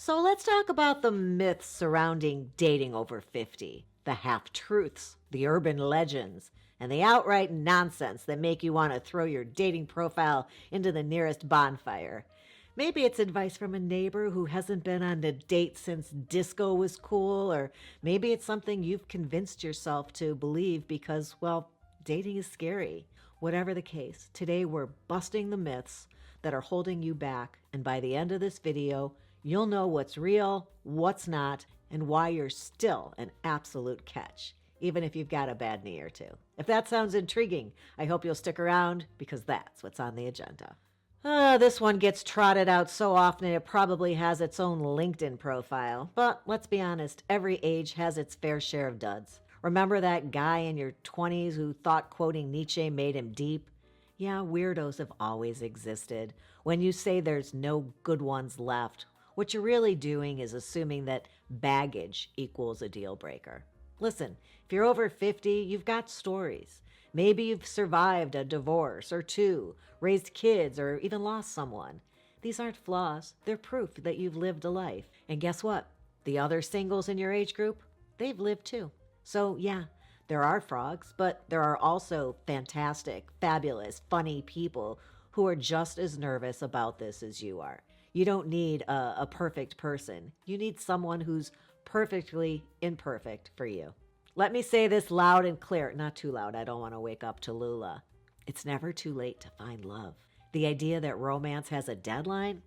So let's talk about the myths surrounding dating over 50, the half-truths, the urban legends, and the outright nonsense that make you want to throw your dating profile into the nearest bonfire. Maybe it's advice from a neighbor who hasn't been on a date since disco was cool, or maybe it's something you've convinced yourself to believe because, well, dating is scary. Whatever the case, today we're busting the myths that are holding you back, and by the end of this video, you'll know what's real, what's not, and why you're still an absolute catch, even if you've got a bad knee or two. If that sounds intriguing, I hope you'll stick around because that's what's on the agenda. This one gets trotted out so often it probably has its own LinkedIn profile. But let's be honest, every age has its fair share of duds. Remember that guy in your 20s who thought quoting Nietzsche made him deep? Yeah, weirdos have always existed. When you say there's no good ones left, what you're really doing is assuming that baggage equals a deal breaker. Listen, if you're over 50, you've got stories. Maybe you've survived a divorce or two, raised kids, or even lost someone. These aren't flaws. They're proof that you've lived a life. And guess what? The other singles in your age group, they've lived too. So yeah, there are frogs, but there are also fantastic, fabulous, funny people who are just as nervous about this as you are. You don't need a perfect person. You need someone who's perfectly imperfect for you. Let me say this loud and clear. Not too loud. I don't want to wake up Tallulah. It's never too late to find love. The idea that romance has a deadline,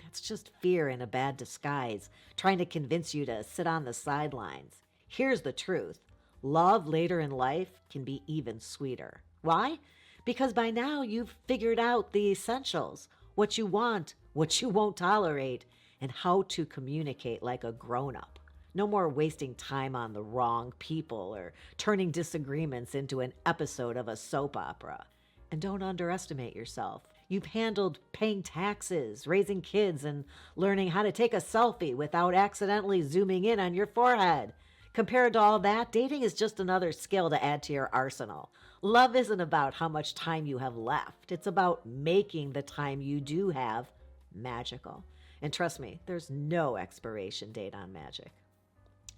that's just fear in a bad disguise, trying to convince you to sit on the sidelines. Here's the truth. Love later in life can be even sweeter. Why? Because by now you've figured out the essentials. What you want, what you won't tolerate, and how to communicate like a grown-up. No more wasting time on the wrong people or turning disagreements into an episode of a soap opera. And don't underestimate yourself. You've handled paying taxes, raising kids, and learning how to take a selfie without accidentally zooming in on your forehead. Compared to all that, dating is just another skill to add to your arsenal. Love isn't about how much time you have left. It's about making the time you do have magical. And trust me, there's no expiration date on magic.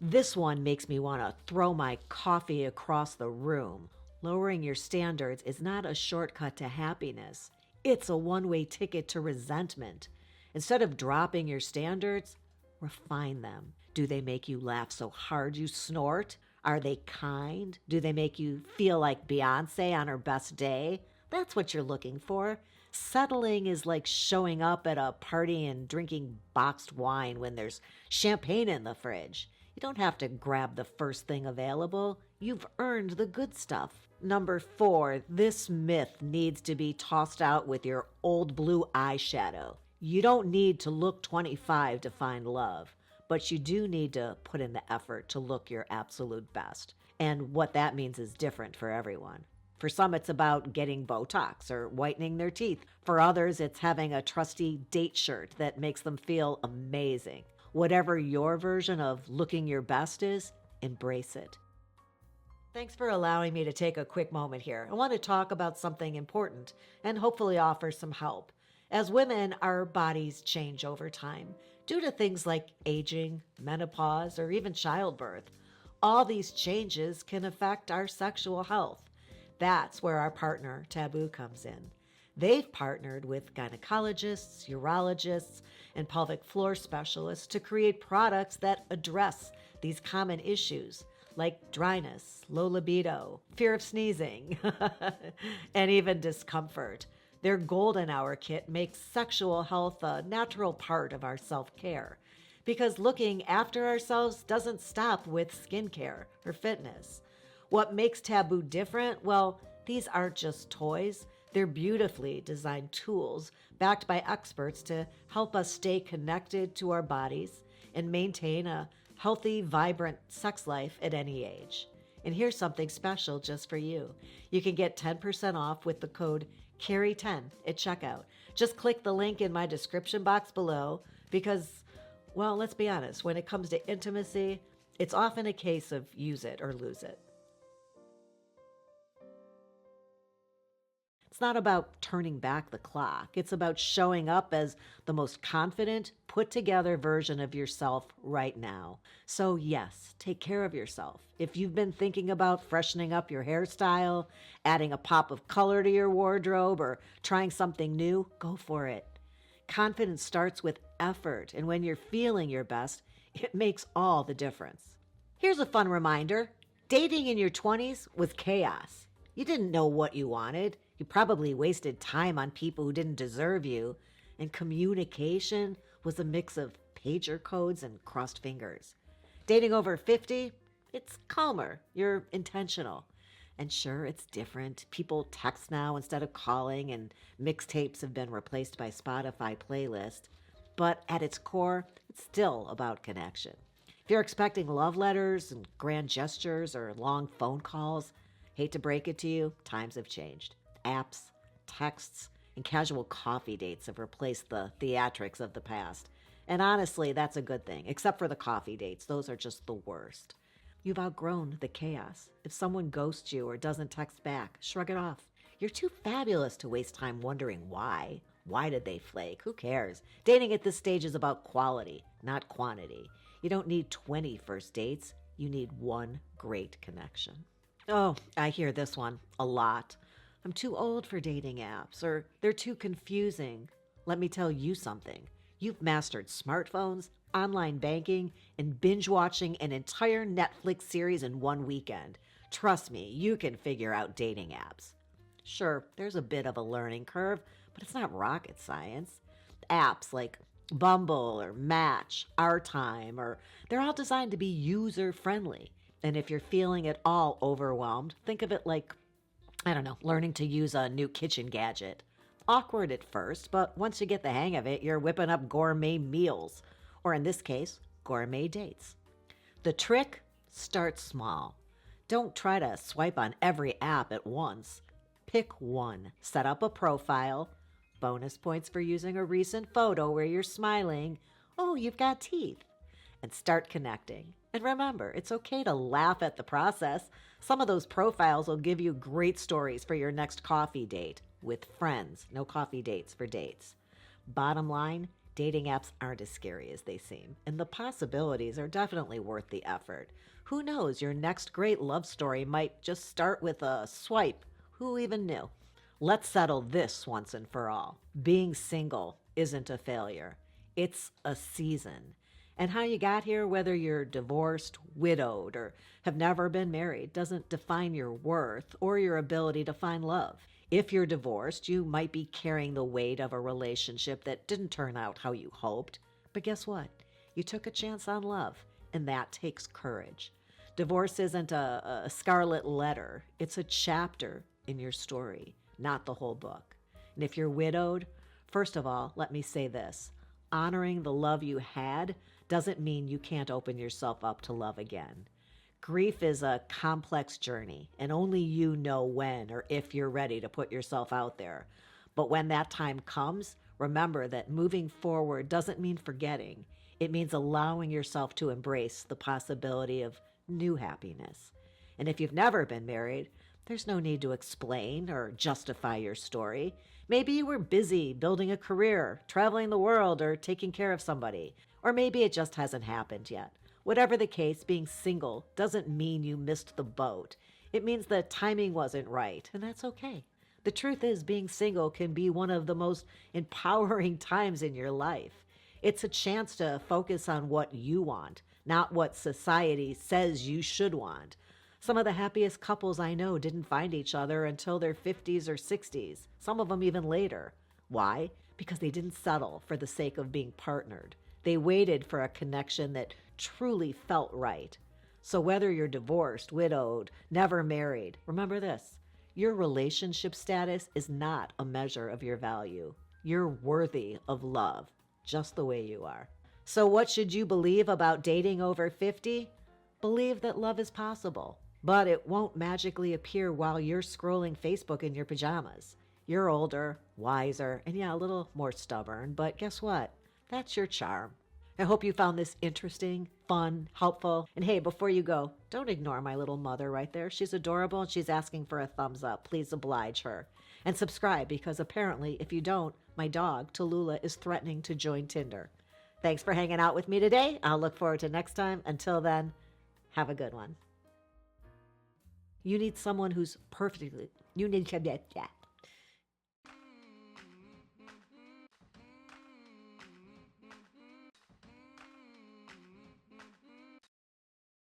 This one makes me want to throw my coffee across the room. Lowering your standards is not a shortcut to happiness. It's a one-way ticket to resentment. Instead of dropping your standards, refine them. Do they make you laugh so hard you snort? Are they kind? Do they make you feel like Beyonce on her best day? That's what you're looking for. Settling is like showing up at a party and drinking boxed wine when there's champagne in the fridge. You don't have to grab the first thing available. You've earned the good stuff. Number 4, this myth needs to be tossed out with your old blue eyeshadow. You don't need to look 25 to find love, but you do need to put in the effort to look your absolute best. And what that means is different for everyone. For some, it's about getting Botox or whitening their teeth. For others, it's having a trusty date shirt that makes them feel amazing. Whatever your version of looking your best is, embrace it. Thanks for allowing me to take a quick moment here. I want to talk about something important and hopefully offer some help. As women, our bodies change over time due to things like aging, menopause, or even childbirth. All these changes can affect our sexual health. That's where our partner, Tabu, comes in. They've partnered with gynecologists, urologists, and pelvic floor specialists to create products that address these common issues like dryness, low libido, fear of sneezing, and even discomfort. Their Golden Hour kit makes sexual health a natural part of our self-care because looking after ourselves doesn't stop with skincare or fitness. What makes Tabu different? Well, these aren't just toys. They're beautifully designed tools backed by experts to help us stay connected to our bodies and maintain a healthy, vibrant sex life at any age. And here's something special just for you. You can get 10% off with the code Carey10 at checkout. Just click the link in my description box below because, well, let's be honest, when it comes to intimacy, it's often a case of use it or lose it. It's not about turning back the clock. It's about showing up as the most confident, put together version of yourself right now. So, yes, take care of yourself. If you've been thinking about freshening up your hairstyle, adding a pop of color to your wardrobe, or trying something new, go for it. Confidence starts with effort, and when you're feeling your best, it makes all the difference. Here's a fun reminder. Dating in your 20s was chaos. You didn't know what you wanted. You probably wasted time on people who didn't deserve you. And communication was a mix of pager codes and crossed fingers. Dating over 50, it's calmer. You're intentional. And sure, it's different. People text now instead of calling, and mixtapes have been replaced by Spotify playlists. But at its core, it's still about connection. If you're expecting love letters and grand gestures or long phone calls, hate to break it to you, times have changed. Apps, texts, and casual coffee dates have replaced the theatrics of the past. And honestly, that's a good thing, except for the coffee dates. Those are just the worst. You've outgrown the chaos. If someone ghosts you or doesn't text back, shrug it off. You're too fabulous to waste time wondering why. Why did they flake? Who cares? Dating at this stage is about quality, not quantity. You don't need 20 first dates. You need one great connection. Oh, I hear this one a lot. I'm too old for dating apps, or they're too confusing. Let me tell you something. You've mastered smartphones, online banking, and binge watching an entire Netflix series in one weekend. Trust me, you can figure out dating apps. Sure, there's a bit of a learning curve, but it's not rocket science. Apps like Bumble or Match, Our Time, they're all designed to be user-friendly. And if you're feeling at all overwhelmed, think of it like, learning to use a new kitchen gadget. Awkward at first, but once you get the hang of it, you're whipping up gourmet meals. Or in this case, gourmet dates. The trick? Start small. Don't try to swipe on every app at once. Pick one. Set up a profile. Bonus points for using a recent photo where you're smiling. Oh, you've got teeth. And start connecting. And remember, it's okay to laugh at the process. Some of those profiles will give you great stories for your next coffee date with friends. No coffee dates for dates. Bottom line, dating apps aren't as scary as they seem, and the possibilities are definitely worth the effort. Who knows, your next great love story might just start with a swipe. Who even knew? Let's settle this once and for all. Being single isn't a failure. It's a season. And how you got here, whether you're divorced, widowed, or have never been married, doesn't define your worth or your ability to find love. If you're divorced, you might be carrying the weight of a relationship that didn't turn out how you hoped. But guess what? You took a chance on love, and that takes courage. Divorce isn't a scarlet letter. It's a chapter in your story, not the whole book. And if you're widowed, first of all, let me say this. Honoring the love you had doesn't mean you can't open yourself up to love again. Grief is a complex journey, and only you know when or if you're ready to put yourself out there. But when that time comes, remember that moving forward doesn't mean forgetting. It means allowing yourself to embrace the possibility of new happiness. And if you've never been married, there's no need to explain or justify your story. Maybe you were busy building a career, traveling the world, or taking care of somebody. Or maybe it just hasn't happened yet. Whatever the case, being single doesn't mean you missed the boat. It means the timing wasn't right, and that's okay. The truth is, being single can be one of the most empowering times in your life. It's a chance to focus on what you want, not what society says you should want. Some of the happiest couples I know didn't find each other until their 50s or 60s, some of them even later. Why? Because they didn't settle for the sake of being partnered. They waited for a connection that truly felt right. So whether you're divorced, widowed, never married, remember this. Your relationship status is not a measure of your value. You're worthy of love, just the way you are. So what should you believe about dating over 50? Believe that love is possible, but it won't magically appear while you're scrolling Facebook in your pajamas. You're older, wiser, and a little more stubborn, but guess what? That's your charm. I hope you found this interesting, fun, helpful. And hey, before you go, don't ignore my little mother right there. She's adorable and she's asking for a thumbs up. Please oblige her. And subscribe, because apparently if you don't, my dog, Tallulah, is threatening to join Tinder. Thanks for hanging out with me today. I'll look forward to next time. Until then, have a good one. You need someone who's perfectly... You need...